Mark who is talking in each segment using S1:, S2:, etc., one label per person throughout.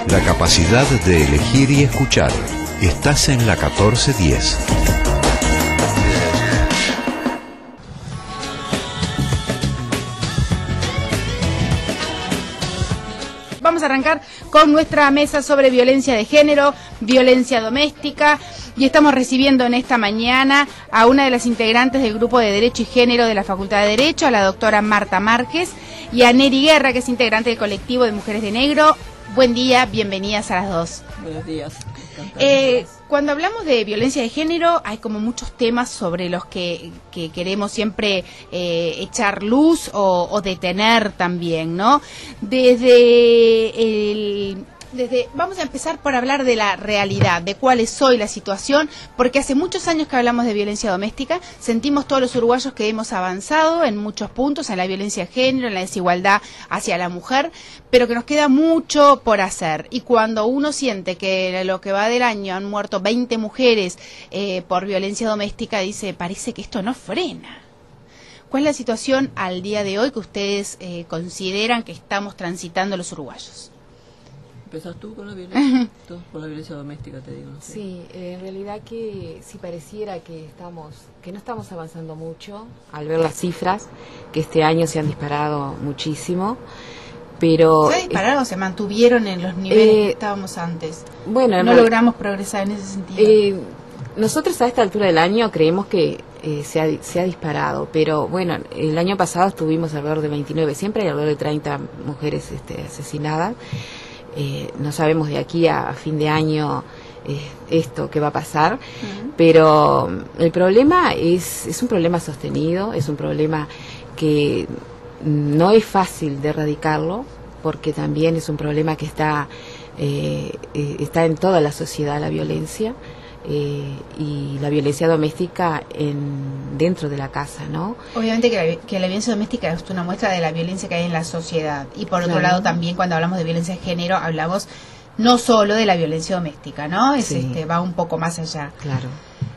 S1: La capacidad de elegir y escuchar. Estás en la 1410.
S2: Vamos a arrancar con nuestra mesa sobre violencia de género, violencia doméstica, y estamos recibiendo en esta mañana a una de las integrantes del grupo de Derecho y Género de la Facultad de Derecho, a la doctora Marta Márquez, y a Neri Guerra, que es integrante del colectivo de Mujeres de Negro. Buen día, bienvenidas a las dos.
S3: Buenos días.
S2: Cuando hablamos de violencia de género hay como muchos temas sobre los que queremos siempre echar luz o detener también, ¿no? Vamos a empezar por hablar de la realidad, de cuál es hoy la situación, porque hace muchos años que hablamos de violencia doméstica, sentimos todos los uruguayos que hemos avanzado en muchos puntos, en la violencia de género, en la desigualdad hacia la mujer, pero que nos queda mucho por hacer. Y cuando uno siente que lo que va del año han muerto 20 mujeres por violencia doméstica, dice, parece que esto no frena. ¿Cuál es la situación al día de hoy que ustedes consideran que estamos transitando los uruguayos?
S3: ¿Empezás tú con la violencia? Con la violencia doméstica, te digo.
S4: Sí, en realidad que sí pareciera que no estamos avanzando mucho al ver las cifras, que este año se han disparado muchísimo, pero...
S2: ¿Se ha disparado o se mantuvieron en los niveles que estábamos antes?
S4: Bueno,
S2: no logramos progresar en ese sentido.
S4: Nosotros a esta altura del año creemos que se ha disparado, pero bueno, el año pasado estuvimos alrededor de 29, siempre hay alrededor de 30 mujeres asesinadas. No sabemos de aquí a fin de año esto que va a pasar, pero el problema es un problema sostenido, es un problema que no es fácil de erradicarlo, porque también es un problema que está en toda la sociedad, la violencia, y la violencia doméstica dentro de la casa, ¿no?
S2: Obviamente que la violencia doméstica es una muestra de la violencia que hay en la sociedad, y por otro lado también cuando hablamos de violencia de género hablamos no solo de la violencia doméstica, ¿no? Va un poco más allá.
S4: Claro.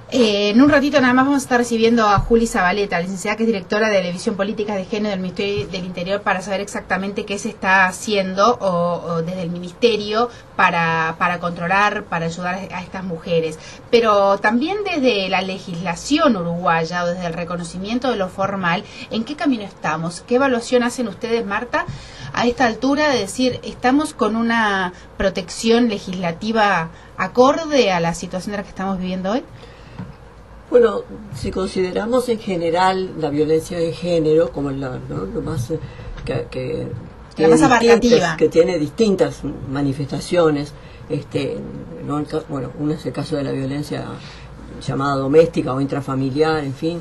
S2: En un ratito nada más vamos a estar recibiendo a Juli Zabaleta, licenciada que es directora de la División Políticas de Género del Ministerio del Interior, para saber exactamente qué se está haciendo o desde el Ministerio para controlar, para ayudar a estas mujeres. Pero también desde la legislación uruguaya o desde el reconocimiento de lo formal, ¿en qué camino estamos? ¿Qué evaluación hacen ustedes, Marta, a esta altura de decir, estamos con una protección legislativa acorde a la situación de la que estamos viviendo hoy?
S3: Bueno, si consideramos en general la violencia de género como lo más
S2: la más abarcativa,
S3: que tiene distintas manifestaciones, bueno, uno es el caso de la violencia llamada doméstica o intrafamiliar, en fin,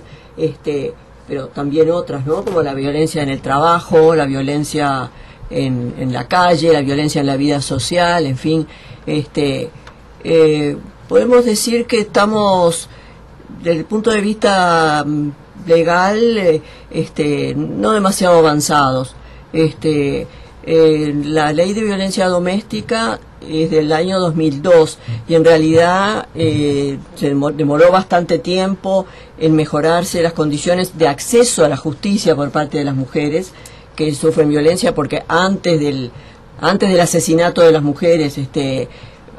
S3: pero también otras, ¿no? Como la violencia en el trabajo, la violencia en la calle, la violencia en la vida social, en fin, podemos decir que estamos desde el punto de vista legal, no demasiado avanzados. La ley de violencia doméstica es del año 2002 y en realidad se demoró bastante tiempo en mejorarse las condiciones de acceso a la justicia por parte de las mujeres que sufren violencia, porque antes del asesinato de las mujeres,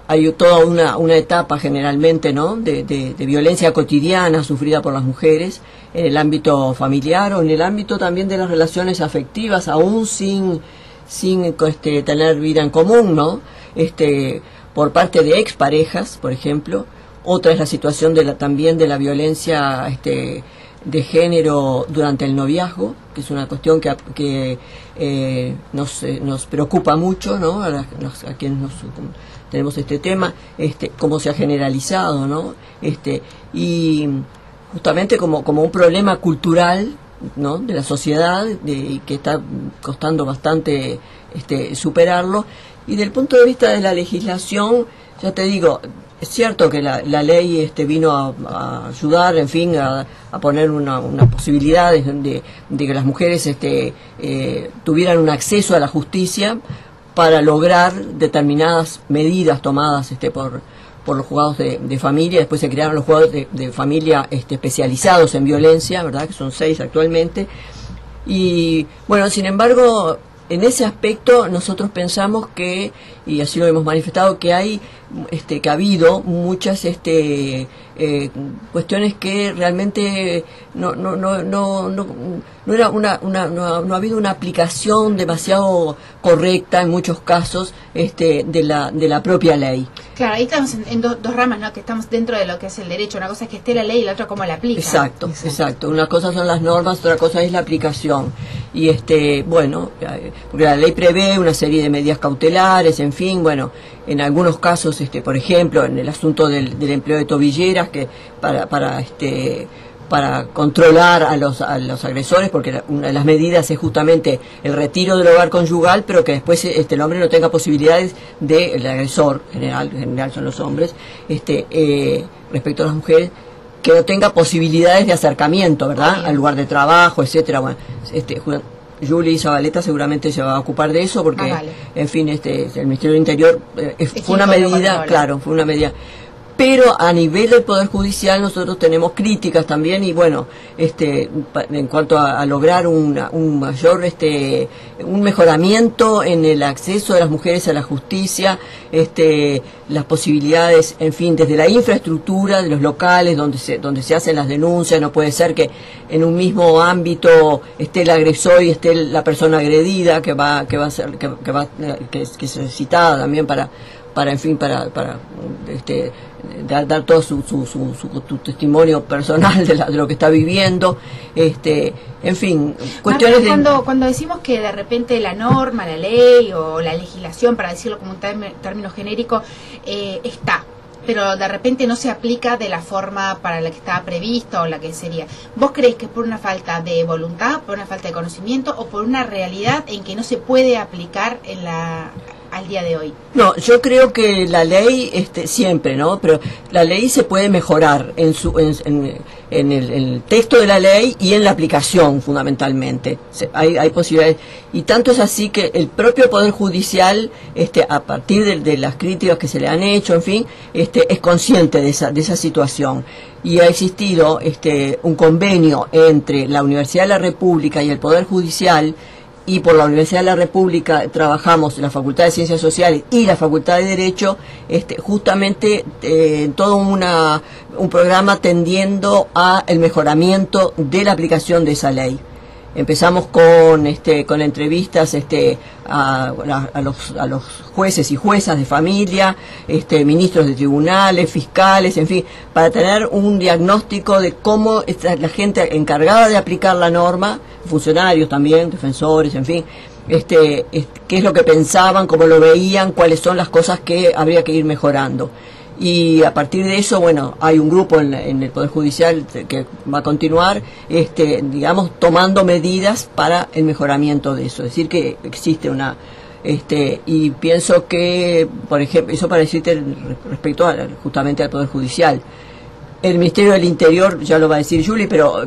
S3: hay toda una etapa generalmente, ¿no?, de violencia cotidiana sufrida por las mujeres en el ámbito familiar o en el ámbito también de las relaciones afectivas, aún sin tener vida en común, ¿no? Por parte de exparejas, por ejemplo. Otra es la situación también de la violencia de género durante el noviazgo, que es una cuestión que nos preocupa mucho, ¿no?, a quienes tenemos este tema, cómo se ha generalizado, ¿no? Y justamente como un problema cultural, ¿no?, de la sociedad, y que está costando bastante superarlo. Y del punto de vista de la legislación, ya te digo, es cierto que la ley vino a ayudar, en fin, a poner una posibilidad de que las mujeres tuvieran un acceso a la justicia para lograr determinadas medidas tomadas por los juzgados de familia. Después se crearon los juzgados de familia especializados en violencia, ¿verdad?, que son 6 actualmente. Y bueno, sin embargo, en ese aspecto nosotros pensamos que, y así lo hemos manifestado, que hay que ha habido muchas cuestiones que realmente no ha habido una aplicación demasiado correcta en muchos casos de la propia ley.
S2: Claro, ahí estamos en dos ramas, ¿no? Que estamos dentro de lo que es el derecho. Una cosa es que esté la ley y la otra cómo la aplica.
S3: Exacto. Una cosa son las normas, otra cosa es la aplicación. Y bueno, porque la ley prevé una serie de medidas cautelares, en fin, bueno, en algunos casos, por ejemplo, en el asunto del empleo de tobilleras, que para controlar a los agresores, porque una de las medidas es justamente el retiro del hogar conyugal, pero que después el hombre no tenga posibilidades el agresor, general son los hombres, respecto a las mujeres, que no tenga posibilidades de acercamiento, ¿verdad?, al lugar de trabajo, etcétera. Bueno, Juli Zabaleta seguramente se va a ocupar de eso, porque, en fin, el Ministerio del Interior fue una medida, claro, fue una medida. Pero a nivel del Poder Judicial nosotros tenemos críticas también, y bueno, en cuanto a lograr un mayor, un mejoramiento en el acceso de las mujeres a la justicia, las posibilidades, en fin, desde la infraestructura de los locales donde se hacen las denuncias. No puede ser que en un mismo ámbito esté el agresor y esté la persona agredida, que es citada también para dar todo su testimonio personal de lo que está viviendo, en fin, cuestiones
S2: cuando decimos que de repente la norma, la ley o la legislación, para decirlo como un término genérico, está, pero de repente no se aplica de la forma para la que estaba prevista o la que sería. ¿Vos creés que es por una falta de voluntad, por una falta de conocimiento o por una realidad en que no se puede aplicar al día de hoy?
S3: No, yo creo que la ley siempre, ¿no? Pero la ley se puede mejorar en el texto de la ley y en la aplicación, fundamentalmente. Hay posibilidades, y tanto es así que el propio Poder Judicial, a partir de las críticas que se le han hecho, en fin, es consciente de esa situación. Y ha existido un convenio entre la Universidad de la República y el Poder Judicial. Y por la Universidad de la República trabajamos en la Facultad de Ciencias Sociales y la Facultad de Derecho, justamente en todo un programa tendiendo a el mejoramiento de la aplicación de esa ley. Empezamos con entrevistas a los jueces y juezas de familia, ministros de tribunales, fiscales, en fin, para tener un diagnóstico de cómo la gente encargada de aplicar la norma, funcionarios también, defensores, en fin, qué es lo que pensaban, cómo lo veían, cuáles son las cosas que habría que ir mejorando. Y a partir de eso, bueno, hay un grupo en el Poder Judicial que va a continuar, digamos, tomando medidas para el mejoramiento de eso. Es decir, que existe y pienso que, por ejemplo, eso para decirte respecto justamente al Poder Judicial. El Ministerio del Interior, ya lo va a decir Juli, pero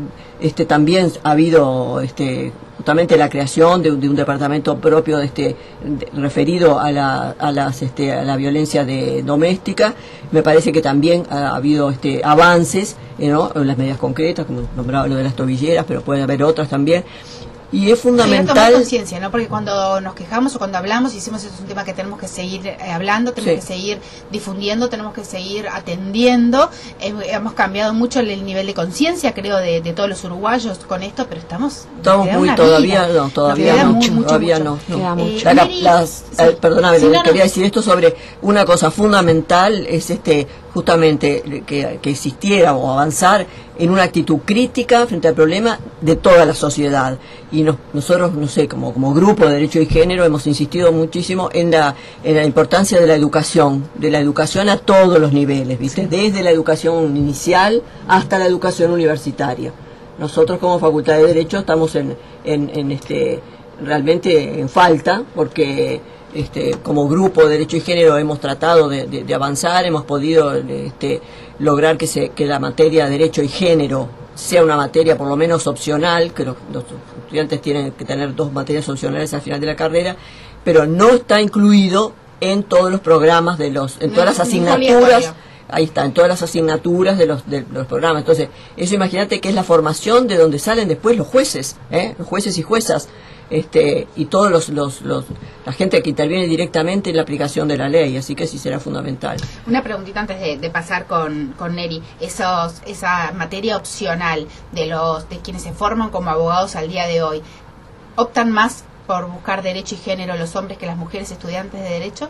S3: también ha habido justamente la creación de un departamento propio referido a la violencia doméstica. Me parece que también ha habido avances, ¿no?, en las medidas concretas, como nombraba lo de las tobilleras, pero pueden haber otras también. Y es fundamental
S2: tomar conciencia, ¿no? Porque cuando nos quejamos o cuando hablamos y decimos esto es un tema que tenemos que seguir hablando, tenemos que seguir difundiendo, tenemos que seguir atendiendo. Hemos cambiado mucho el nivel de conciencia, creo, de todos los uruguayos con esto, pero estamos muy
S3: todavía no. Perdóname, quería decir esto sobre una cosa fundamental, es justamente que existiera o avanzar en una actitud crítica frente al problema de toda la sociedad. Y nosotros, no sé, como grupo de Derecho y Género hemos insistido muchísimo en la importancia de la educación a todos los niveles, ¿viste? Sí. Desde la educación inicial hasta la educación universitaria. Nosotros como Facultad de Derecho estamos realmente en falta, porque como grupo de Derecho y Género hemos tratado de avanzar, hemos podido lograr que la materia de Derecho y Género sea una materia por lo menos opcional, que los estudiantes tienen que tener 2 materias opcionales al final de la carrera, pero no está incluido en todos los programas en todas las asignaturas. Ahí está, en todas las asignaturas de los programas. Entonces, eso imagínate que es la formación de donde salen después los jueces y juezas. y todos la gente que interviene directamente en la aplicación de la ley, así que sí será fundamental.
S2: Una preguntita antes de pasar con Neri, esa materia opcional de quienes se forman como abogados al día de hoy, ¿optan más por buscar derecho y género los hombres que las mujeres estudiantes de derecho?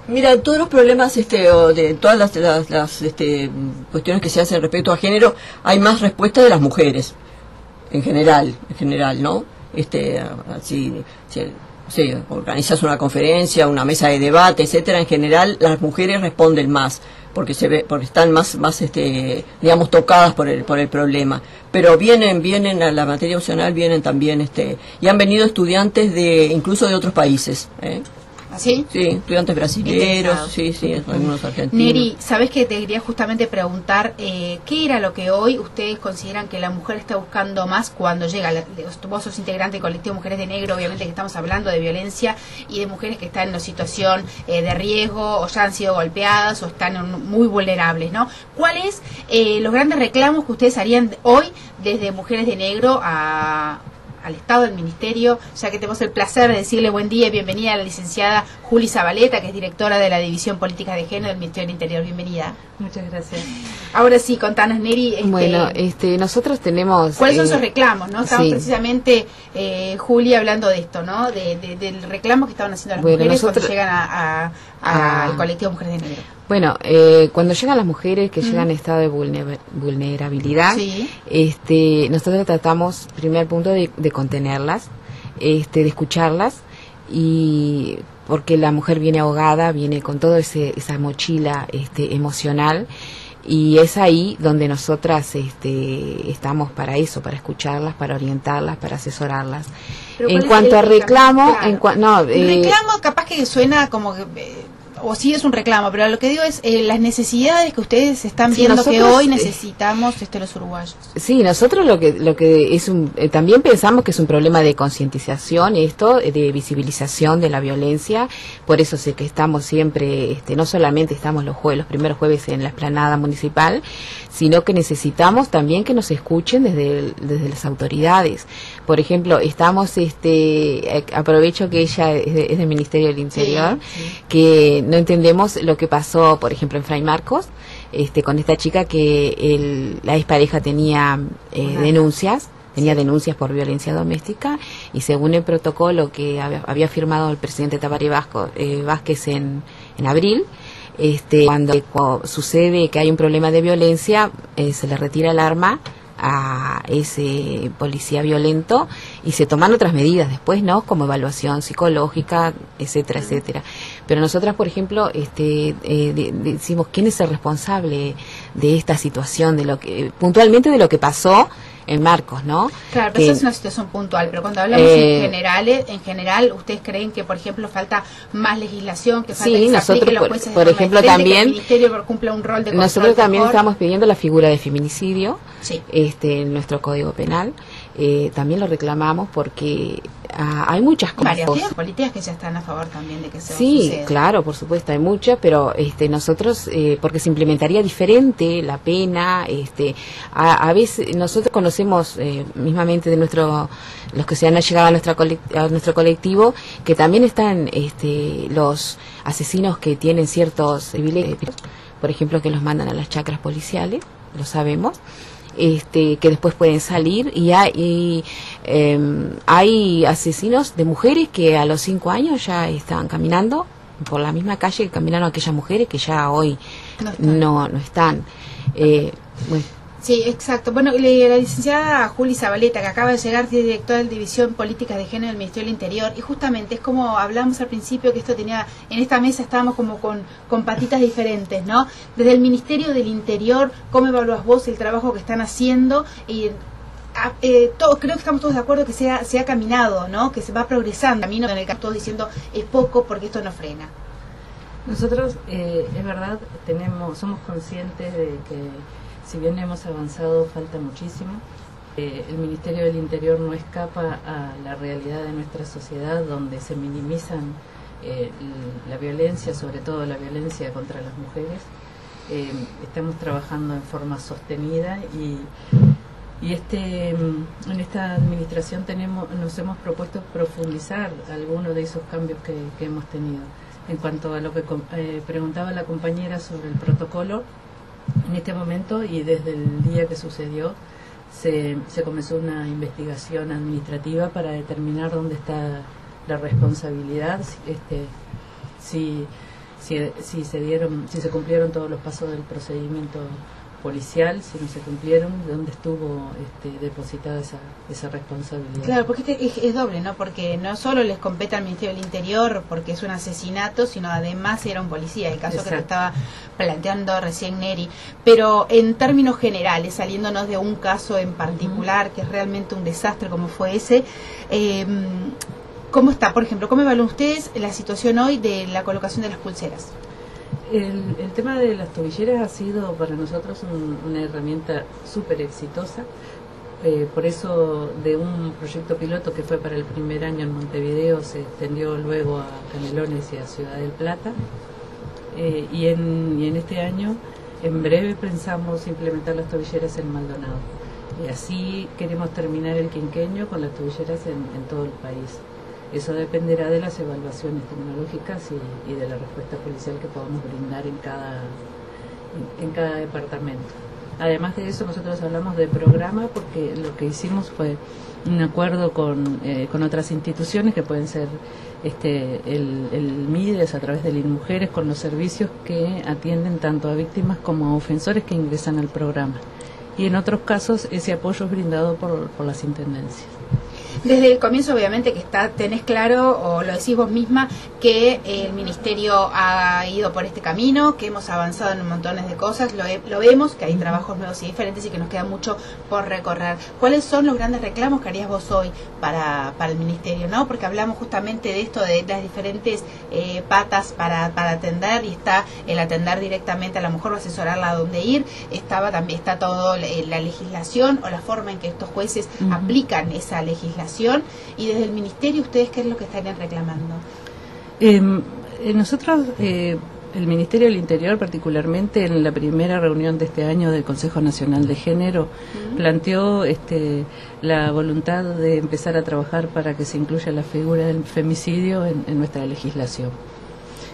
S3: Mira, todos los problemas o de todas las cuestiones que se hacen respecto a género, hay más respuesta de las mujeres en general, ¿no? Si organizas una conferencia, una mesa de debate, etcétera, en general las mujeres responden más porque están más digamos, tocadas por el problema. Pero vienen a la materia opcional, vienen también y han venido estudiantes incluso de otros países,
S2: ¿Sí?
S3: Sí, estudiantes brasileños, sí, algunos argentinos.
S2: Neri, ¿sabes que te quería justamente preguntar qué era lo que hoy ustedes consideran que la mujer está buscando más cuando llega? Vos sos integrante del colectivo Mujeres de Negro, obviamente que estamos hablando de violencia y de mujeres que están en una situación de riesgo o ya han sido golpeadas o están muy vulnerables, ¿no? ¿Cuáles los grandes reclamos que ustedes harían hoy desde Mujeres de Negro al Estado, del Ministerio, ya que tenemos el placer de decirle buen día y bienvenida a la licenciada Juli Zabaleta, que es directora de la División Políticas de Género del Ministerio del Interior? Bienvenida.
S5: Muchas gracias.
S2: Ahora sí, contanos, Neri.
S4: Bueno, nosotros tenemos...
S2: ¿Cuáles son sus reclamos, no? Estamos
S4: sí.
S2: precisamente, Juli, hablando de esto, ¿no? Del reclamo que estaban haciendo las mujeres cuando llegan al colectivo Mujeres de Negro.
S4: Bueno, cuando llegan las mujeres que llegan en estado de vulnerabilidad,
S2: sí.
S4: Nosotros tratamos, primer punto, de contenerlas, de escucharlas, y porque la mujer viene ahogada, viene con toda esa mochila emocional, y es ahí donde nosotras estamos para eso, para escucharlas, para orientarlas, para asesorarlas. En cuanto a reclamo,
S2: claro. Reclamo capaz que suena como que... o sí es un reclamo, pero lo que digo es las necesidades que ustedes están viendo que hoy necesitamos los uruguayos.
S4: Sí, nosotros lo que es también pensamos que es un problema de concientización, de visibilización de la violencia, por eso sé que estamos siempre, no solamente estamos los primeros jueves en la explanada municipal, sino que necesitamos también que nos escuchen desde las autoridades. Por ejemplo, estamos, aprovecho que ella es del Ministerio del Interior, sí. Que no entendemos lo que pasó, por ejemplo, en Fray Marcos, con esta chica que la expareja tenía denuncias por violencia doméstica, y según el protocolo que había firmado el presidente Tabaré Vázquez en abril, cuando sucede que hay un problema de violencia, se le retira el arma a ese policía violento y se toman otras medidas después, ¿no? Como evaluación psicológica, etcétera, etcétera. Pero nosotras, por ejemplo, decimos quién es el responsable de esta situación, puntualmente de lo que pasó en Marcos, ¿no?
S2: Claro, pero esa es una situación puntual, pero cuando hablamos en general, ¿ustedes creen que, por ejemplo, falta más legislación, que falta que se aplique los jueces
S4: por ejemplo, también,
S2: que el Ministerio cumpla un rol de control?
S4: Nosotros también estamos pidiendo la figura de feminicidio,
S2: sí.
S4: En nuestro Código Penal, también lo reclamamos porque hay muchas cosas.
S2: Varias políticas que ya están a favor también de que se
S4: Sí, claro, por supuesto, hay muchas, pero nosotros, porque se implementaría diferente la pena, a veces nosotros conocemos mismamente de los que se han llegado a nuestro colectivo, que también están los asesinos que tienen ciertos privilegios, por ejemplo, que los mandan a las chacras policiales, lo sabemos. Que después pueden salir, y hay asesinos de mujeres que a los 5 años ya estaban caminando por la misma calle que caminaron aquellas mujeres que ya hoy no están. Bueno.
S2: Sí, exacto. Bueno, la licenciada Juli Zabaleta, que acaba de llegar, directora de la División Políticas de Género del Ministerio del Interior, y justamente es como hablamos al principio, que esto tenía, en esta mesa estábamos como con patitas diferentes, ¿no? Desde el Ministerio del Interior, ¿cómo evalúas vos el trabajo que están haciendo? Y creo que estamos todos de acuerdo que se ha caminado, ¿no? Que se va progresando, camino en el que todos diciendo es poco porque esto no frena.
S5: Nosotros, es verdad, somos conscientes de que si bien hemos avanzado, falta muchísimo. El Ministerio del Interior no escapa a la realidad de nuestra sociedad, donde se minimizan la violencia, sobre todo la violencia contra las mujeres. Estamos trabajando en forma sostenida y Y en esta administración nos hemos propuesto profundizar algunos de esos cambios que hemos tenido. En cuanto a lo que preguntaba la compañera sobre el protocolo, en este momento y desde el día que sucedió, se comenzó una investigación administrativa para determinar dónde está la responsabilidad, si se cumplieron todos los pasos del procedimiento policial, si no se cumplieron, dónde estuvo depositada esa responsabilidad.
S2: Claro, porque es doble, ¿no? Porque no solo les compete al Ministerio del Interior porque es un asesinato, sino además era un policía, el caso que te estaba planteando recién Neri. Pero en términos generales, saliéndonos de un caso en particular, que es realmente un desastre como fue ese, ¿cómo está, por ejemplo, cómo evalúan ustedes la situación hoy de la colocación de las pulseras?
S5: El tema de las tobilleras ha sido para nosotros una herramienta súper exitosa. Por eso, de un proyecto piloto que fue para el primer año en Montevideo, se extendió luego a Canelones y a Ciudad del Plata. Y en este año, en breve, pensamos implementar las tobilleras en Maldonado. Y así queremos terminar el quinquenio con las tobilleras en todo el país. Eso dependerá de las evaluaciones tecnológicas y de la respuesta policial que podamos brindar en cada departamento. Además de eso, nosotros hablamos de programa porque lo que hicimos fue un acuerdo con otras instituciones que pueden ser el MIDES a través del INMujeres, con los servicios que atienden tanto a víctimas como a ofensores que ingresan al programa. Y en otros casos ese apoyo es brindado por las intendencias.
S2: Desde el comienzo, obviamente, que tenés claro, o lo decís vos misma, que el Ministerio ha ido por este camino, que hemos avanzado en un montón de cosas, lo vemos, que hay trabajos nuevos y diferentes y que nos queda mucho por recorrer. ¿Cuáles son los grandes reclamos que harías vos hoy para el Ministerio, ¿no? Porque hablamos justamente de esto, de las diferentes patas para atender, y está el atender directamente a la mujer o asesorarla a dónde ir, está todo la legislación o la forma en que estos jueces aplican esa legislación. Y desde el Ministerio, ¿ustedes qué es lo que estarían reclamando?
S5: Nosotros, el Ministerio del Interior, particularmente en la primera reunión de este año del Consejo Nacional de Género, planteó la voluntad de empezar a trabajar para que se incluya la figura del femicidio en nuestra legislación.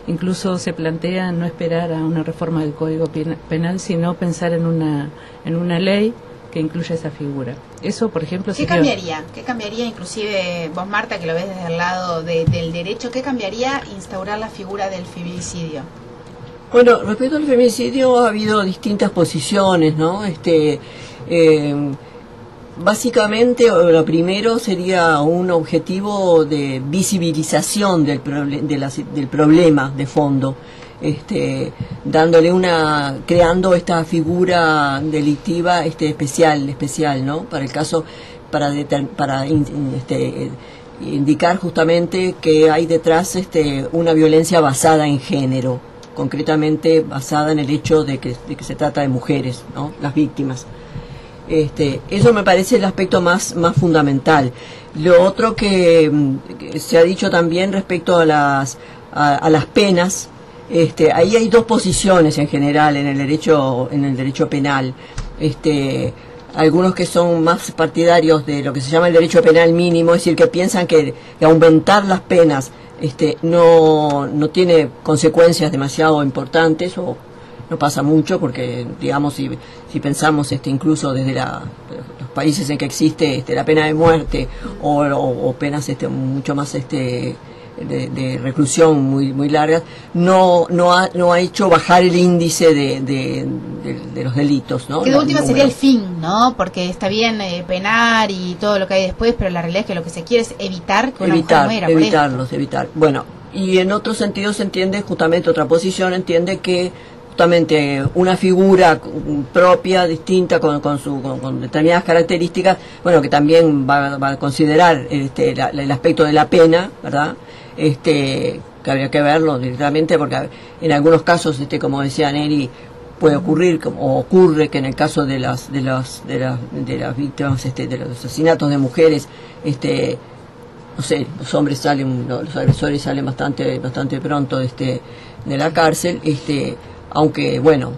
S5: Incluso se plantea no esperar a una reforma del Código Penal, sino pensar en una ley que incluya esa figura. Eso, por ejemplo,
S2: ¿Qué cambiaría? ¿Qué cambiaría, inclusive vos, Marta, que lo ves desde el lado del derecho, qué cambiaría instaurar la figura del feminicidio?
S3: Bueno, respecto al feminicidio ha habido distintas posiciones, ¿no? Básicamente, lo primero sería un objetivo de visibilización del problema de fondo. Creando esta figura delictiva especial, ¿no? Para el caso, para indicar justamente que hay detrás una violencia basada en género, concretamente basada en el hecho de que se trata de mujeres, ¿no? Las víctimas. Eso me parece el aspecto más fundamental. Lo otro que se ha dicho también respecto a las penas. Ahí hay dos posiciones en general en el derecho penal. Algunos que son más partidarios de lo que se llama el derecho penal mínimo, es decir, que piensan que aumentar las penas no tiene consecuencias demasiado importantes, o no pasa mucho, porque digamos si pensamos incluso desde los países en que existe la pena de muerte o penas mucho más de reclusión muy largas, no ha hecho bajar el índice de los delitos, ¿no?
S2: Que de última sería el fin, ¿no? Porque está bien penar y todo lo que hay después, pero la realidad es que lo que se quiere es evitar que una mujer muera.
S3: Evitar. Bueno, y en otro sentido se entiende justamente, otra posición entiende que justamente una figura propia, distinta, con determinadas características, bueno, que también va a considerar el aspecto de la pena, ¿verdad? Que habría que verlo directamente, porque en algunos casos, como decía Neri, puede ocurrir, o ocurre, que en el caso de las víctimas, de los asesinatos de mujeres, no sé, los agresores salen bastante pronto de la cárcel, aunque bueno,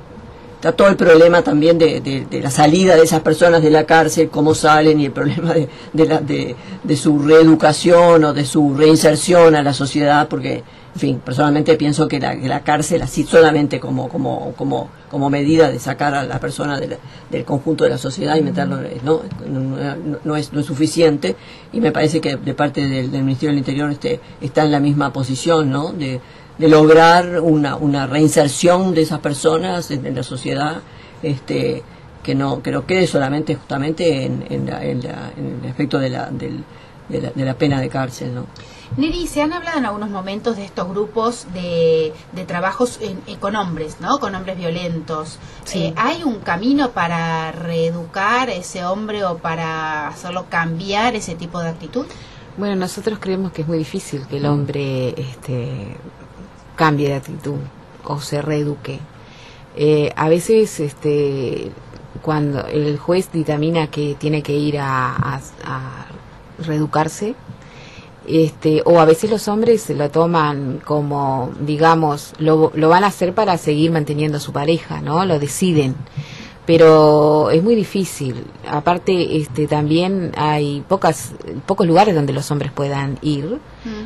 S3: está todo el problema también de la salida de esas personas de la cárcel, cómo salen, y el problema de su reeducación o de su reinserción a la sociedad, porque, en fin, personalmente pienso que la cárcel, así solamente como medida de sacar a la persona del conjunto de la sociedad y meterlo, no es suficiente, y me parece que de parte del Ministerio del Interior está en la misma posición, ¿no? De lograr una reinserción de esas personas en la sociedad, que no quede solamente justamente en el aspecto de la pena de cárcel, ¿no?
S2: Neri, se han hablado en algunos momentos de estos grupos de trabajos con hombres, ¿no? Con hombres violentos.
S4: Sí.
S2: ¿Hay un camino para reeducar a ese hombre o para hacerlo cambiar ese tipo de actitud?
S4: Bueno, nosotros creemos que es muy difícil que el hombre cambie de actitud o se reeduque. A veces cuando el juez dictamina que tiene que ir a reeducarse, o a veces los hombres lo toman como, digamos, lo van a hacer para seguir manteniendo a su pareja, ¿no? Lo deciden, pero es muy difícil. Aparte, también hay pocos lugares donde los hombres puedan ir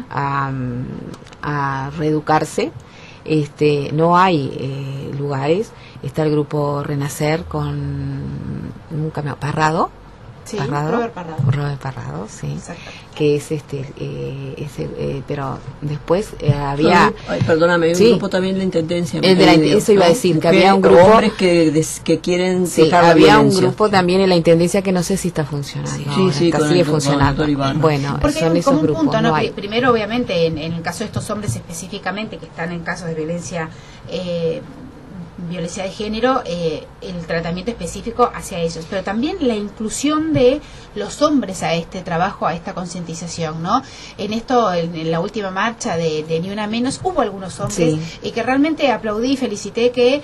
S4: a reeducarse. No hay lugares. Está el grupo Renacer con un camión Parrado.
S2: Sí,
S4: Robert Parrado, sí.
S2: Exacto.
S4: Que es pero después había...
S3: Perdóname, hay un
S4: sí,
S3: grupo también de la Intendencia.
S4: Eso iba a decir, que había un grupo...
S3: Hombres que quieren dejar la
S4: había
S3: violencia.
S4: un grupo también en la Intendencia que no sé si está funcionando.
S3: Sí,
S4: sigue funcionando.
S3: Bueno,
S2: porque
S4: son
S2: hay
S4: esos
S2: como un
S4: grupos.
S2: punto, ¿no?
S4: No hay.
S2: Primero, obviamente, en el caso de estos hombres específicamente que están en casos de violencia de género, el tratamiento específico hacia ellos, pero también la inclusión de los hombres a este trabajo, a esta concientización, ¿no? En la última marcha de Ni Una Menos, hubo algunos hombres y que realmente aplaudí y felicité que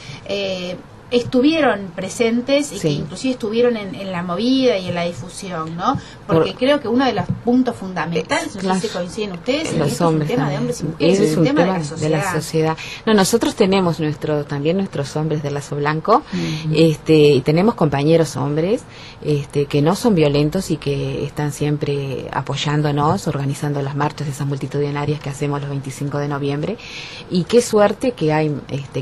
S2: estuvieron presentes y que inclusive estuvieron en la movida y en la difusión, ¿no? Porque creo que uno de los puntos fundamentales, no sé si coinciden ustedes,
S4: los hombres,
S2: es un tema de hombres y mujeres,
S4: es un tema
S2: de la sociedad.
S4: No, nosotros tenemos también nuestros hombres de Lazo Blanco, y tenemos compañeros hombres que no son violentos y que están siempre apoyándonos, organizando las marchas esas multitudinarias que hacemos los 25 de noviembre, y qué suerte que hay,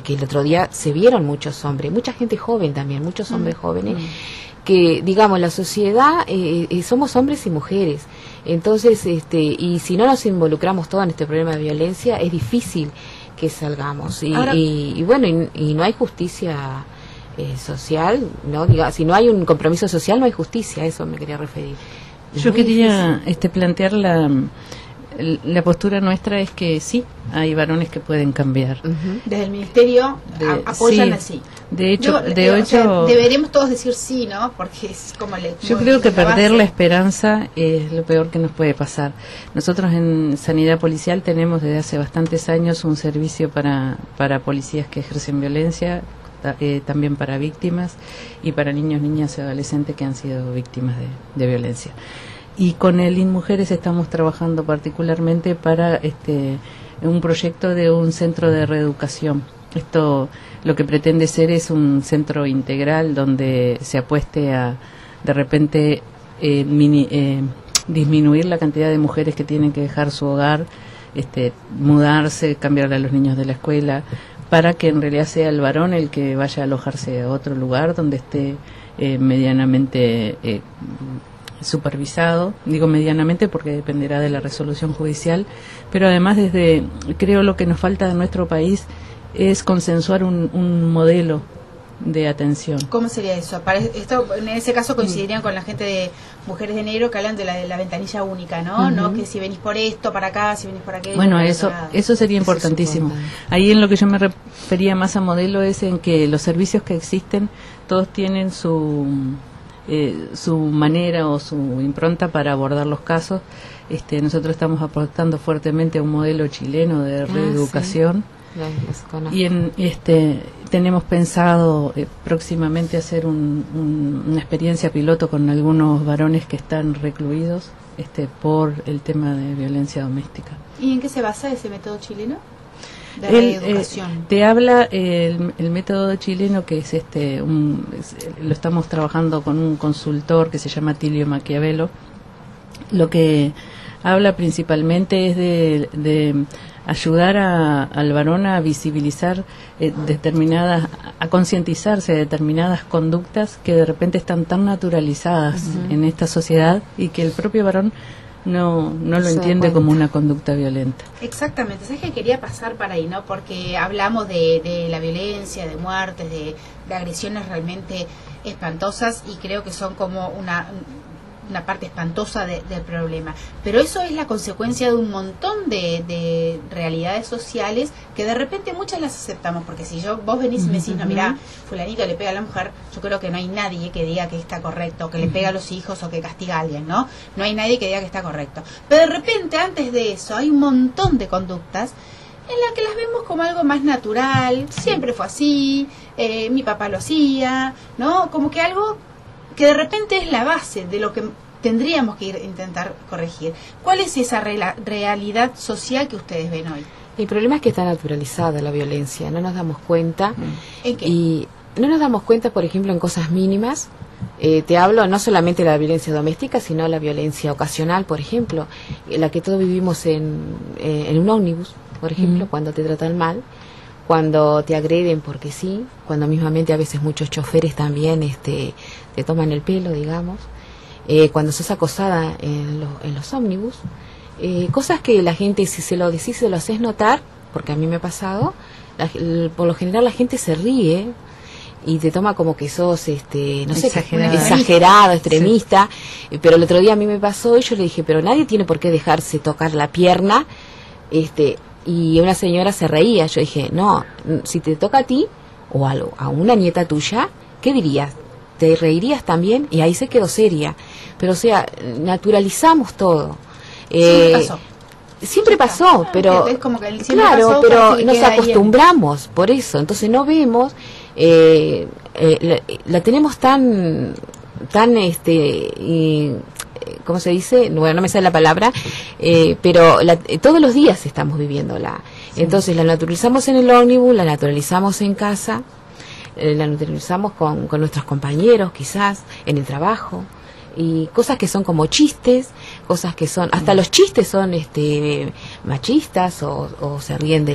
S4: que el otro día se vieron muchos hombres, mucha gente joven también, muchos hombres jóvenes, que, digamos, la sociedad, somos hombres y mujeres, entonces, y si no nos involucramos todos en este problema de violencia, es difícil que salgamos, y bueno, y no hay justicia social, ¿no? Si no hay un compromiso social, no hay justicia, a eso me quería referir.
S5: Yo quería plantear la postura nuestra es que sí, hay varones que pueden cambiar.
S2: Desde el Ministerio apoyan así.
S5: De hecho,
S2: o sea, deberíamos todos decir sí, ¿no? Porque es como
S5: yo creo que perder la esperanza es lo peor que nos puede pasar. Nosotros en Sanidad Policial tenemos desde hace bastantes años un servicio para policías que ejercen violencia, también para víctimas y para niños, niñas y adolescentes que han sido víctimas de violencia. Y con el InMujeres estamos trabajando particularmente para un proyecto de un centro de reeducación. Esto lo que pretende ser es un centro integral donde se apueste a, de repente, disminuir la cantidad de mujeres que tienen que dejar su hogar, mudarse, cambiarle a los niños de la escuela, para que en realidad sea el varón el que vaya a alojarse a otro lugar donde esté medianamente supervisado. Digo medianamente porque dependerá de la resolución judicial, pero además creo lo que nos falta en nuestro país es consensuar un modelo de atención.
S2: ¿Cómo sería eso? Esto en ese caso coincidirían con la gente de Mujeres de Negro que hablan de la ventanilla única, ¿no? ¿No? Que si venís por esto, para acá, si venís por aquello.
S5: Bueno, eso sería importantísimo. Ahí en lo que yo me refería más a modelo es en que los servicios que existen todos tienen su manera o su impronta para abordar los casos. Nosotros estamos aportando fuertemente a un modelo chileno de reeducación. Y tenemos pensado próximamente hacer una experiencia piloto con algunos varones que están recluidos por el tema de violencia doméstica.
S2: ¿Y en qué se basa ese método chileno? de reeducación.
S5: Te habla el método chileno, que es lo estamos trabajando con un consultor que se llama Tilio Maquiavelo. Lo que habla principalmente es de ayudar al varón a visibilizar a concientizarse de determinadas conductas que de repente están tan naturalizadas en esta sociedad y que el propio varón no lo entiende como una conducta violenta.
S2: Exactamente, sabes que quería pasar para ahí, ¿no? Porque hablamos de la violencia, de muertes, de agresiones realmente espantosas, y creo que son como una parte espantosa del problema, pero eso es la consecuencia de un montón de realidades sociales que de repente muchas las aceptamos, porque si vos venís y me decís, no, mirá, fulanito le pega a la mujer, yo creo que no hay nadie que diga que está correcto, que le pega a los hijos o que castiga a alguien, ¿no? No hay nadie que diga que está correcto, pero de repente antes de eso hay un montón de conductas en las que las vemos como algo más natural, siempre fue así, mi papá lo hacía, ¿no? Como que algo que de repente es la base de lo que tendríamos que intentar corregir. ¿Cuál es esa realidad social que ustedes ven hoy?
S4: El problema es que está naturalizada la violencia, no nos damos cuenta.
S2: ¿En qué?
S4: Y no nos damos cuenta, por ejemplo, en cosas mínimas. Te hablo no solamente de la violencia doméstica, sino la violencia ocasional, por ejemplo, la que todos vivimos en un ómnibus, por ejemplo, cuando te tratan mal, cuando te agreden porque sí, cuando mismamente a veces muchos choferes también te toman el pelo, digamos, cuando sos acosada en los ómnibus, cosas que la gente, si se lo decís, se lo haces notar, porque a mí me ha pasado, por lo general la gente se ríe y te toma como que sos, no sé, exagerado, extremista, pero el otro día a mí me pasó y yo le dije, pero nadie tiene por qué dejarse tocar la pierna, y una señora se reía. Yo dije, no, si te toca a ti o a una nieta tuya, ¿qué dirías? ¿Te reirías también? Y ahí se quedó seria. Pero o sea, naturalizamos todo. Siempre pasó, pero
S2: es como que
S4: claro,
S2: pasó,
S4: pero
S2: que
S4: nos
S2: queda ahí
S4: acostumbramos por eso. Entonces no vemos, la tenemos tan ¿cómo se dice? Bueno, no me sale la palabra, pero todos los días estamos viviéndola. Sí. Entonces la naturalizamos en el ómnibus, la naturalizamos en casa, la naturalizamos con nuestros compañeros, quizás, en el trabajo, y cosas que son como chistes, cosas que son, hasta los chistes son machistas o se ríen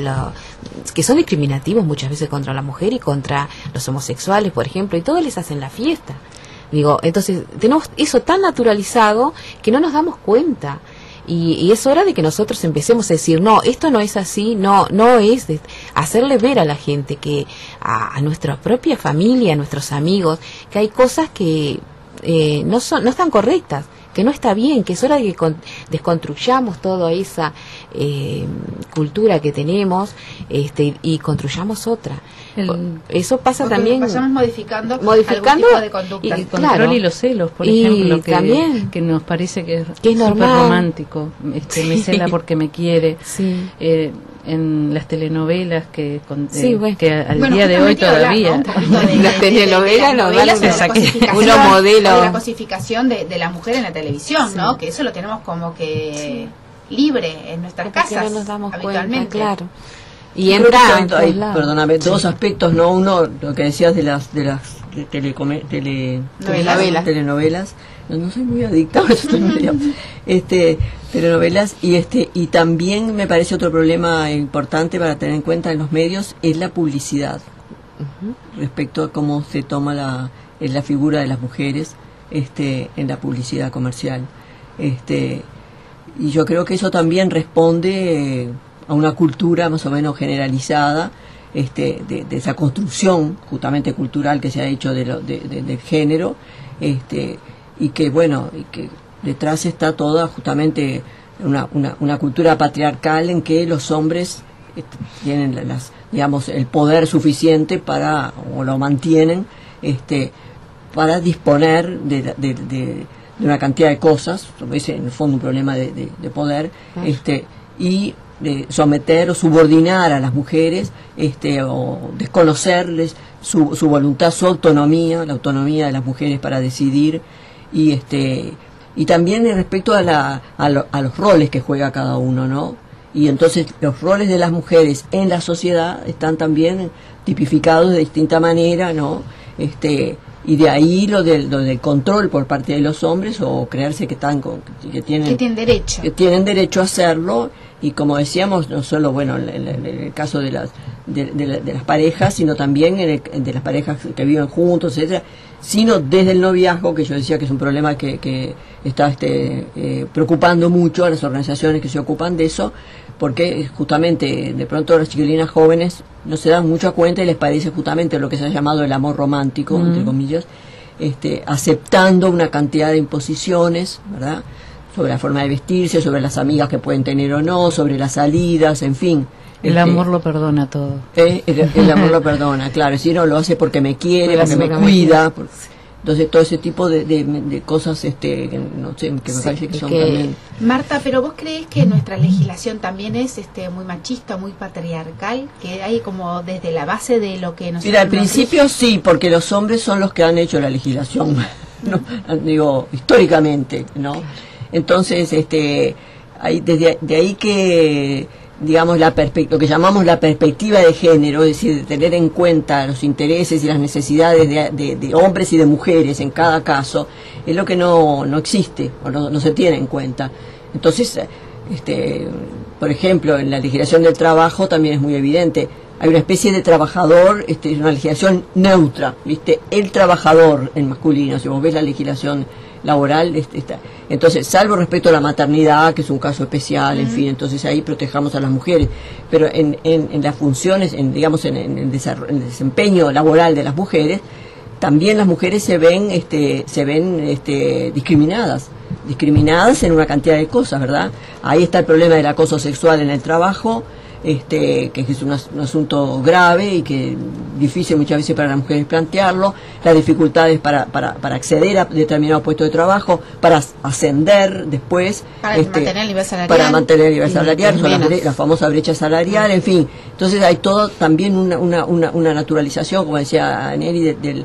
S4: que son discriminativos muchas veces contra la mujer y contra los homosexuales, por ejemplo, y todos les hacen la fiesta. Digo, entonces tenemos eso tan naturalizado que no nos damos cuenta, y es hora de que nosotros empecemos a decir, no, esto no es así, no es hacerle ver a la gente, que a nuestra propia familia, a nuestros amigos, que hay cosas que no están correctas, que no está bien, que es hora de que desconstruyamos toda esa cultura que tenemos, y construyamos otra. Eso pasa también.
S2: Pasamos modificando algún tipo de conducta.
S5: El control y los celos, por ejemplo, que nos parece que es súper romántico. Me cela porque me quiere. Sí. En las telenovelas que al día de hoy todavía.
S4: Las telenovelas
S2: uno modelo. La cosificación de la mujer en la televisión, sí, ¿no? Que eso lo tenemos como que libre en nuestras casas.
S4: No nos damos
S2: habitualmente.
S4: Cuenta, claro. Y entra,
S3: perdóname, dos aspectos, ¿no? Uno, lo que decías de las telenovelas. No soy muy adicta a eso, telenovelas, y también me parece otro problema importante para tener en cuenta en los medios es la publicidad, respecto a cómo se toma la figura de las mujeres en la publicidad comercial. Y yo creo que eso también responde a una cultura más o menos generalizada, de esa construcción justamente cultural que se ha hecho del género, y que bueno, y que detrás está toda justamente una cultura patriarcal en que los hombres tienen digamos el poder suficiente o lo mantienen para disponer de una cantidad de cosas. Es en el fondo un problema de poder, y de someter o subordinar a las mujeres, o desconocerles su voluntad, su autonomía, la autonomía de las mujeres para decidir, y también respecto a los roles que juega cada uno, ¿no? y entonces los roles de las mujeres en la sociedad están también tipificados de distinta manera, ¿no? Y de ahí lo del control por parte de los hombres, o creerse que tienen derecho a hacerlo. Y como decíamos, no solo en el caso de las parejas, sino también de las parejas que viven juntos, etcétera, sino desde el noviazgo, que yo decía que es un problema que está preocupando mucho a las organizaciones que se ocupan de eso, porque justamente de pronto las chiquilinas jóvenes no se dan mucha cuenta y les parece justamente lo que se ha llamado el amor romántico, entre comillas, aceptando una cantidad de imposiciones, ¿verdad?, sobre la forma de vestirse, sobre las amigas que pueden tener o no, sobre las salidas, en fin.
S5: El amor lo perdona todo.
S3: El amor lo perdona, claro. Si no, lo hace porque me quiere, porque me cuida. Entonces, todo ese tipo de cosas, que no sé, que me parece que son también...
S2: Marta, pero ¿vos crees que nuestra legislación también es muy machista, muy patriarcal? Que hay como desde la base de lo que nosotros...
S3: Mira, al principio sí, porque los hombres son los que han hecho la legislación, ¿no? Digo, históricamente, ¿no? Entonces, de ahí que, digamos, lo que llamamos la perspectiva de género, es decir, de tener en cuenta los intereses y las necesidades de hombres y de mujeres en cada caso, es lo que no existe o no se tiene en cuenta. Entonces, por ejemplo, en la legislación del trabajo también es muy evidente. Hay una especie de trabajador, una legislación neutra, ¿viste? El trabajador en masculino, si vos ves la legislación laboral, entonces, salvo respecto a la maternidad, que es un caso especial, en fin, entonces ahí protejamos a las mujeres, pero en las funciones, digamos, en el desempeño laboral de las mujeres, también las mujeres se ven discriminadas en una cantidad de cosas, ¿verdad? Ahí está el problema del acoso sexual en el trabajo, que es un asunto grave y que es difícil muchas veces para las mujeres plantearlo, las dificultades para acceder a determinados puestos de trabajo, para ascender después,
S2: para mantener el nivel salarial,
S3: la famosa brecha salarial, en fin. Entonces hay todo también una naturalización, como decía Neri, de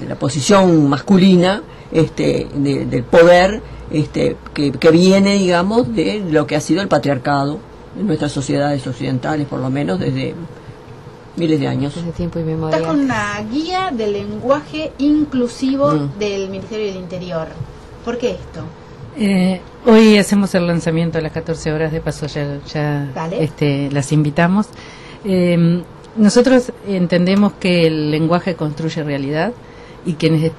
S3: la posición masculina, del poder, que viene, digamos, de lo que ha sido el patriarcado en nuestras sociedades occidentales, por lo menos desde miles de años.
S4: Desde tiempo inmemorial.
S2: Está con una guía de lenguaje inclusivo del Ministerio del Interior. ¿Por qué esto?
S5: Hoy hacemos el lanzamiento a las 14 horas, de paso ya las invitamos. Nosotros entendemos que el lenguaje construye realidad, y quienes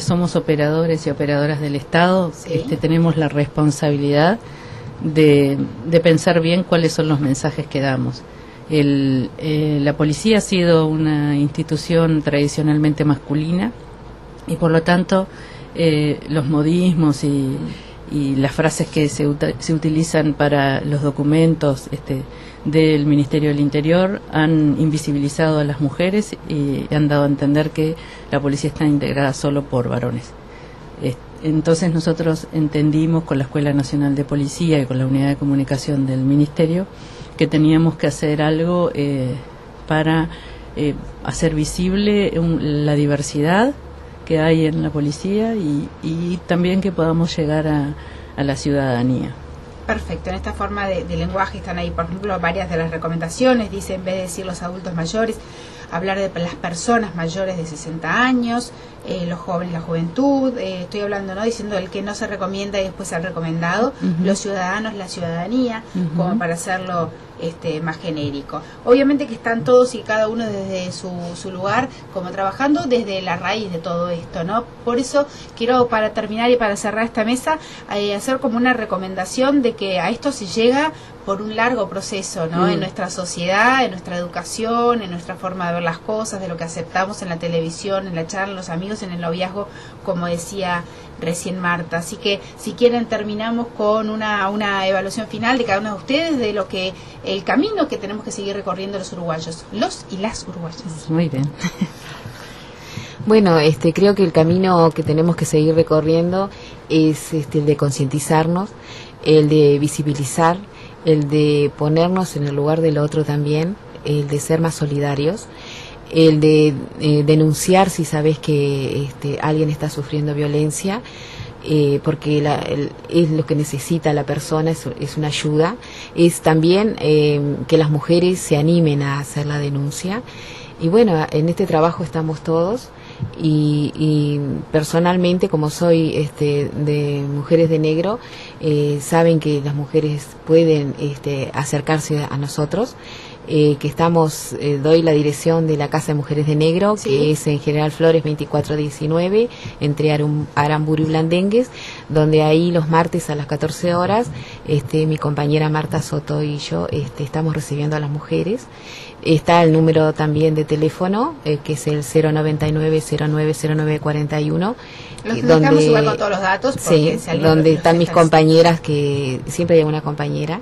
S5: somos operadores y operadoras del Estado, tenemos la responsabilidad de pensar bien cuáles son los mensajes que damos. La policía ha sido una institución tradicionalmente masculina, y por lo tanto los modismos y las frases que se utilizan para los documentos del Ministerio del Interior han invisibilizado a las mujeres y han dado a entender que la policía está integrada solo por varones. Entonces nosotros entendimos con la Escuela Nacional de Policía y con la Unidad de Comunicación del Ministerio que teníamos que hacer algo para hacer visible la diversidad que hay en la policía y también que podamos llegar a la ciudadanía.
S2: Perfecto, en esta forma de lenguaje están ahí, por ejemplo, varias de las recomendaciones. Dice, en vez de decir los adultos mayores, hablar de las personas mayores de 60 años, los jóvenes, la juventud, estoy hablando, ¿no?, diciendo el que no se recomienda y después el recomendado, los ciudadanos, la ciudadanía, como para hacerlo más genérico. Obviamente que están todos y cada uno desde su lugar, como trabajando desde la raíz de todo esto, ¿no? Por eso quiero, para terminar y para cerrar esta mesa, hacer como una recomendación de que a esto se llega por un largo proceso, ¿no? En nuestra sociedad, en nuestra educación, en nuestra forma de ver las cosas, de lo que aceptamos en la televisión, en la charla, en los amigos, en el noviazgo, como decía recién Marta. Así que, si quieren, terminamos con una evaluación final de cada uno de ustedes de lo que el camino que tenemos que seguir recorriendo los uruguayos, los y las uruguayas.
S5: Muy bien.
S4: Bueno, creo que el camino que tenemos que seguir recorriendo es el de concientizarnos, el de visibilizar, el de ponernos en el lugar del otro también, el de ser más solidarios, el de denunciar si sabes que alguien está sufriendo violencia, porque es lo que necesita la persona, es una ayuda. Es también que las mujeres se animen a hacer la denuncia. Y bueno, en este trabajo estamos todos. Y personalmente, como soy de Mujeres de Negro, saben que las mujeres pueden acercarse a nosotros, que estamos, doy la dirección de la Casa de Mujeres de Negro, sí, que es en General Flores 2419, entre Aramburu y Blandengues, donde ahí los martes a las 14 horas, mi compañera Marta Soto y yo estamos recibiendo a las mujeres. Está el número también de teléfono, que es el 099-090941.
S2: Los dejamos igual con todos los datos.
S4: Sí, donde están mis compañeras, que siempre hay una compañera.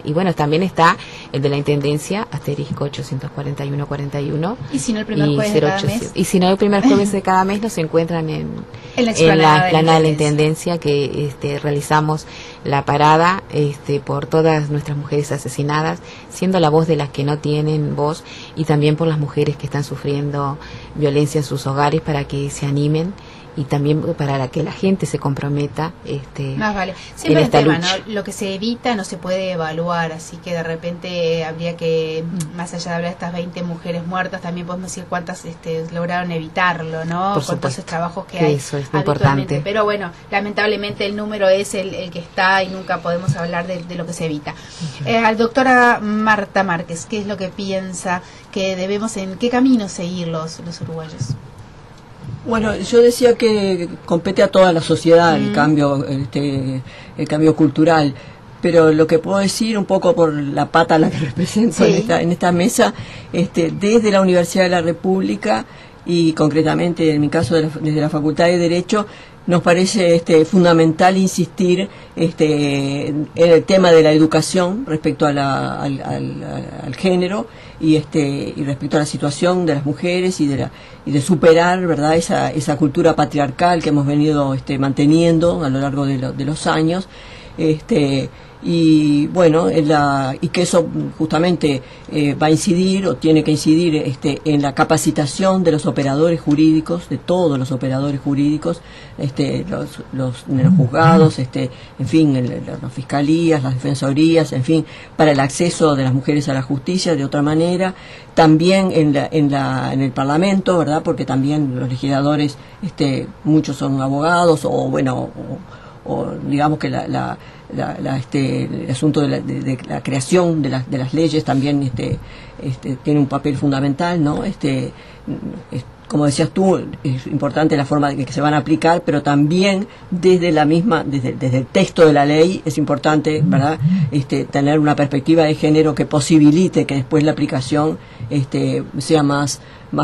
S4: Y bueno, también está el de la Intendencia, asterisco 841-41.
S2: Y si no, el primer jueves de cada mes.
S4: Y si no, el primer jueves de cada mes nos encuentran en la explanada de la Intendencia, que realizamos la parada por todas nuestras mujeres asesinadas, siendo la voz de las que no tienen voz, y también por las mujeres que están sufriendo violencia en sus hogares, para que se animen, y también para que la gente se comprometa
S2: más vale. Siempre
S4: en esta
S2: tema,
S4: lucha.
S2: ¿no? Lo que se evita no se puede evaluar, así que de repente habría que, más allá de hablar de estas 20 mujeres muertas, también podemos decir cuántas lograron evitarlo, ¿no?
S4: Por
S2: con todos
S4: supuesto,
S2: esos trabajos que
S4: que
S2: hay
S4: eso es
S2: habitualmente.
S4: importante.
S2: Pero bueno, lamentablemente el número es el que está, y nunca podemos hablar de lo que se evita. Al doctora Marta Márquez, ¿qué es lo que piensa que debemos, en qué camino seguir los uruguayos?
S3: Bueno, yo decía que compete a toda la sociedad el cambio cultural, pero lo que puedo decir, un poco por la pata a la que represento, sí, en esta mesa, desde la Universidad de la República, y concretamente en mi caso desde la Facultad de Derecho, nos parece fundamental insistir en el tema de la educación respecto a al género, y respecto a la situación de las mujeres, y de superar, ¿verdad?, esa cultura patriarcal que hemos venido manteniendo a lo largo de los años, y bueno, y que eso justamente va a incidir, o tiene que incidir en la capacitación de los operadores jurídicos, de todos los operadores jurídicos, en los juzgados, en fin, las fiscalías, las defensorías, en fin, para el acceso de las mujeres a la justicia de otra manera. También en el Parlamento, ¿verdad?, porque también los legisladores, muchos son abogados, o bueno, o digamos que el asunto de la creación de las leyes también tiene un papel fundamental, ¿no? Como decías tú, es importante la forma de que se van a aplicar, pero también desde el texto de la ley es importante, ¿verdad?, tener una perspectiva de género que posibilite que después la aplicación sea más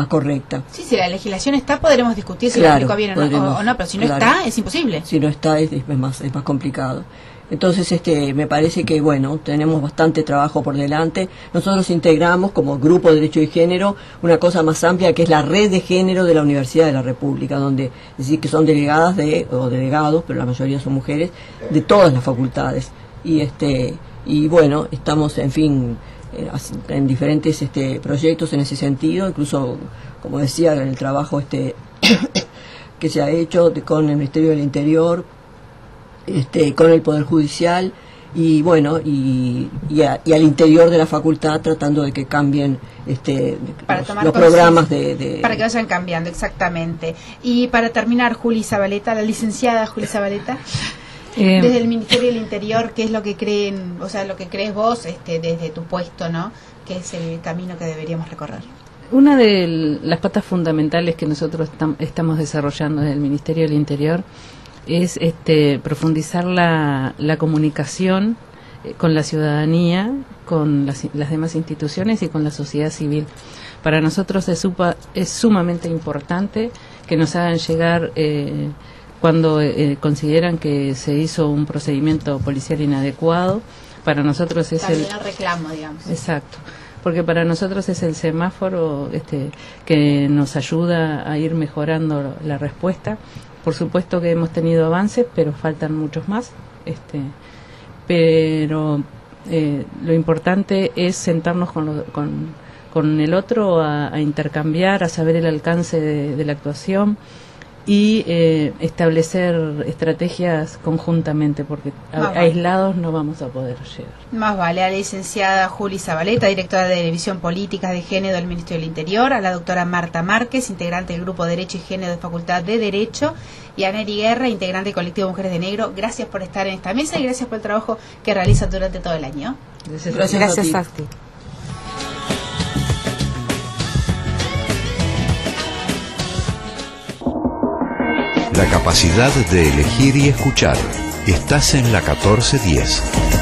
S3: correcta.
S2: Sí, si la legislación está, podremos discutir si
S3: claro,
S2: lo aplica bien o no, pero si no está, es imposible.
S3: Si no está, es más complicado. Entonces, me parece que, bueno, tenemos bastante trabajo por delante. Nosotros integramos, como Grupo de Derecho y Género, una cosa más amplia, que es la Red de Género de la Universidad de la República, donde, es decir, que son delegadas o delegados, pero la mayoría son mujeres, de todas las facultades. Y bueno, estamos, en fin, en diferentes proyectos en ese sentido, incluso, como decía, en el trabajo que se ha hecho con el Ministerio del Interior, con el Poder Judicial, y bueno, y al interior de la facultad, tratando de que cambien los programas
S2: para que vayan cambiando, exactamente. Y para terminar, Juli Zabaleta, la licenciada Juli Zabaleta, desde el Ministerio del Interior, ¿qué es lo que creen, o sea, lo que crees vos desde tu puesto, ¿no?, que es el camino que deberíamos recorrer?
S5: Una de las patas fundamentales que nosotros estamos desarrollando desde el Ministerio del Interior es profundizar la comunicación con la ciudadanía, con las demás instituciones y con la sociedad civil. Para nosotros es sumamente importante que nos hagan llegar cuando consideran que se hizo un procedimiento policial inadecuado. Para nosotros es
S2: también el reclamo, digamos.
S5: Exacto, porque para nosotros es el semáforo que nos ayuda a ir mejorando la respuesta. Por supuesto que hemos tenido avances, pero faltan muchos más. Pero lo importante es sentarnos con con el otro a intercambiar, a saber el alcance de la actuación y establecer estrategias conjuntamente, porque aislados no vamos a poder llegar.
S2: Más vale a la licenciada Juli Zabaleta, directora de División Políticas de Género del Ministerio del Interior, a la doctora Marta Márquez, integrante del Grupo Derecho y Género de Facultad de Derecho, y a Neri Guerra, integrante del Colectivo Mujeres de Negro. Gracias por estar en esta mesa y gracias por el trabajo que realizan durante todo el año.
S4: Gracias a ti.
S1: La capacidad de elegir y escuchar. Estás en la 1410.